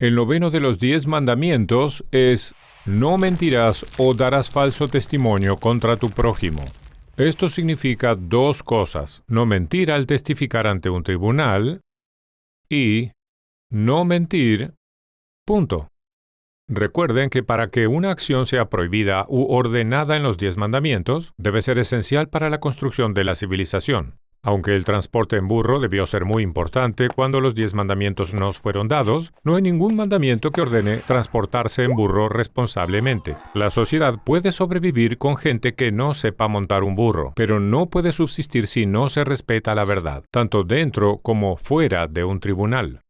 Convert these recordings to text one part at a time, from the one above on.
El noveno de los 10 mandamientos es: no mentirás o darás falso testimonio contra tu prójimo. Esto significa dos cosas: no mentir al testificar ante un tribunal y no mentir, punto. Recuerden que para que una acción sea prohibida u ordenada en los 10 mandamientos, debe ser esencial para la construcción de la civilización. Aunque el transporte en burro debió ser muy importante cuando los 10 mandamientos nos fueron dados, no hay ningún mandamiento que ordene transportarse en burro responsablemente. La sociedad puede sobrevivir con gente que no sepa montar un burro, pero no puede subsistir si no se respeta la verdad, tanto dentro como fuera de un tribunal.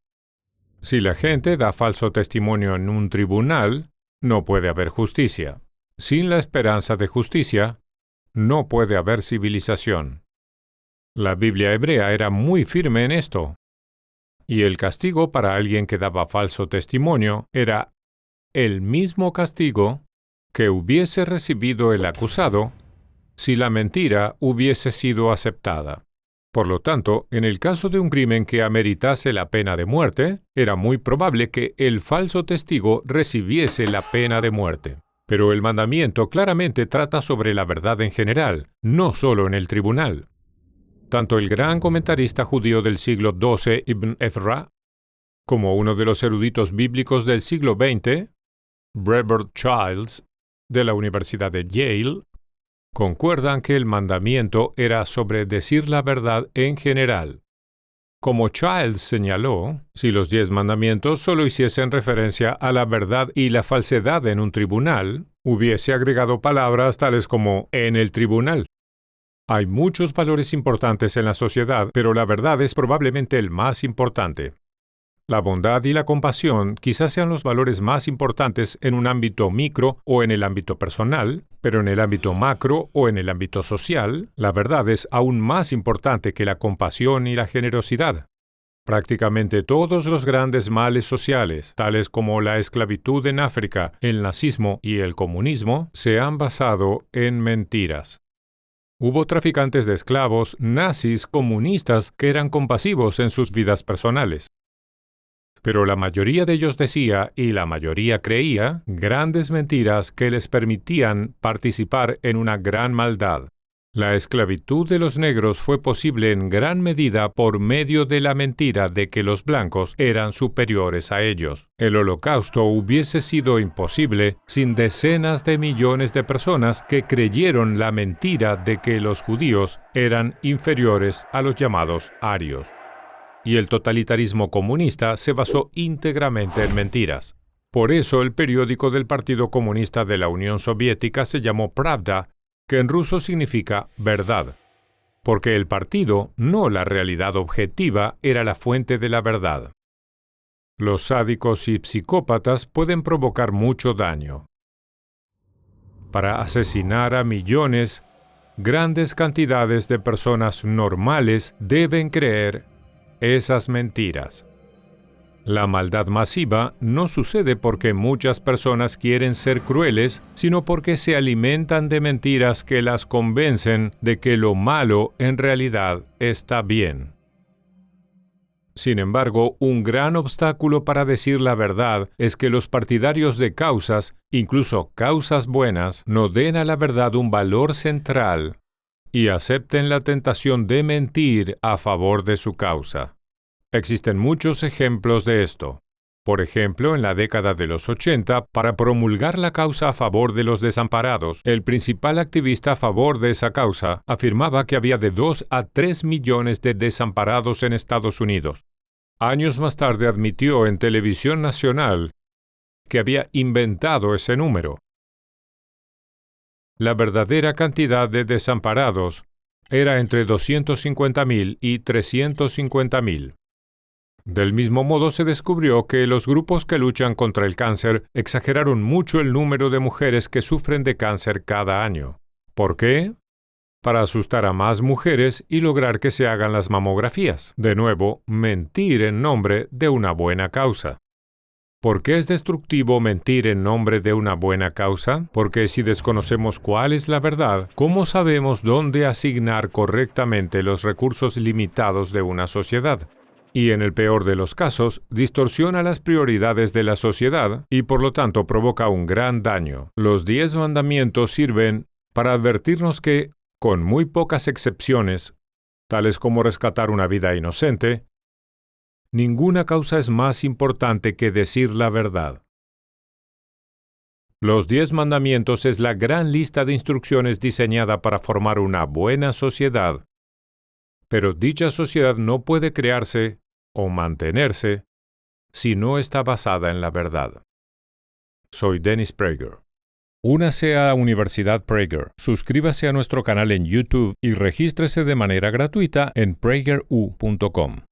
Si la gente da falso testimonio en un tribunal, no puede haber justicia. Sin la esperanza de justicia, no puede haber civilización. La Biblia hebrea era muy firme en esto, y el castigo para alguien que daba falso testimonio era el mismo castigo que hubiese recibido el acusado si la mentira hubiese sido aceptada. Por lo tanto, en el caso de un crimen que ameritase la pena de muerte, era muy probable que el falso testigo recibiese la pena de muerte. Pero el mandamiento claramente trata sobre la verdad en general, no solo en el tribunal. Tanto el gran comentarista judío del siglo XII, Ibn Ezra, como uno de los eruditos bíblicos del siglo XX, Brevet Childs, de la Universidad de Yale, concuerdan que el mandamiento era sobre decir la verdad en general. Como Childs señaló, si los 10 mandamientos solo hiciesen referencia a la verdad y la falsedad en un tribunal, hubiese agregado palabras tales como «en el tribunal». Hay muchos valores importantes en la sociedad, pero la verdad es probablemente el más importante. La bondad y la compasión quizás sean los valores más importantes en un ámbito micro o en el ámbito personal, pero en el ámbito macro o en el ámbito social, la verdad es aún más importante que la compasión y la generosidad. Prácticamente todos los grandes males sociales, tales como la esclavitud en África, el nazismo y el comunismo, se han basado en mentiras. Hubo traficantes de esclavos, nazis, comunistas, que eran compasivos en sus vidas personales. Pero la mayoría de ellos decía, y la mayoría creía, grandes mentiras que les permitían participar en una gran maldad. La esclavitud de los negros fue posible en gran medida por medio de la mentira de que los blancos eran superiores a ellos. El Holocausto hubiese sido imposible sin decenas de millones de personas que creyeron la mentira de que los judíos eran inferiores a los llamados arios. Y el totalitarismo comunista se basó íntegramente en mentiras. Por eso el periódico del Partido Comunista de la Unión Soviética se llamó Pravda, que en ruso significa verdad, porque el partido, no la realidad objetiva, era la fuente de la verdad. Los sádicos y psicópatas pueden provocar mucho daño. Para asesinar a millones, grandes cantidades de personas normales deben creer esas mentiras. La maldad masiva no sucede porque muchas personas quieren ser crueles, sino porque se alimentan de mentiras que las convencen de que lo malo en realidad está bien. Sin embargo, un gran obstáculo para decir la verdad es que los partidarios de causas, incluso causas buenas, no den a la verdad un valor central y acepten la tentación de mentir a favor de su causa. Existen muchos ejemplos de esto. Por ejemplo, en la década de los 80, para promulgar la causa a favor de los desamparados, el principal activista a favor de esa causa afirmaba que había de 2 a 3 millones de desamparados en Estados Unidos. Años más tarde admitió en televisión nacional que había inventado ese número. La verdadera cantidad de desamparados era entre 250,000 y 350,000. Del mismo modo, se descubrió que los grupos que luchan contra el cáncer exageraron mucho el número de mujeres que sufren de cáncer cada año. ¿Por qué? Para asustar a más mujeres y lograr que se hagan las mamografías. De nuevo, mentir en nombre de una buena causa. ¿Por qué es destructivo mentir en nombre de una buena causa? Porque si desconocemos cuál es la verdad, ¿cómo sabemos dónde asignar correctamente los recursos limitados de una sociedad? y en el peor de los casos, distorsiona las prioridades de la sociedad y por lo tanto provoca un gran daño. Los 10 mandamientos sirven para advertirnos que, con muy pocas excepciones, tales como rescatar una vida inocente, ninguna causa es más importante que decir la verdad. Los 10 mandamientos es la gran lista de instrucciones diseñada para formar una buena sociedad, pero dicha sociedad no puede crearse o mantenerse si no está basada en la verdad. Soy Dennis Prager. Únase a Universidad Prager, suscríbase a nuestro canal en YouTube y regístrese de manera gratuita en prageru.com.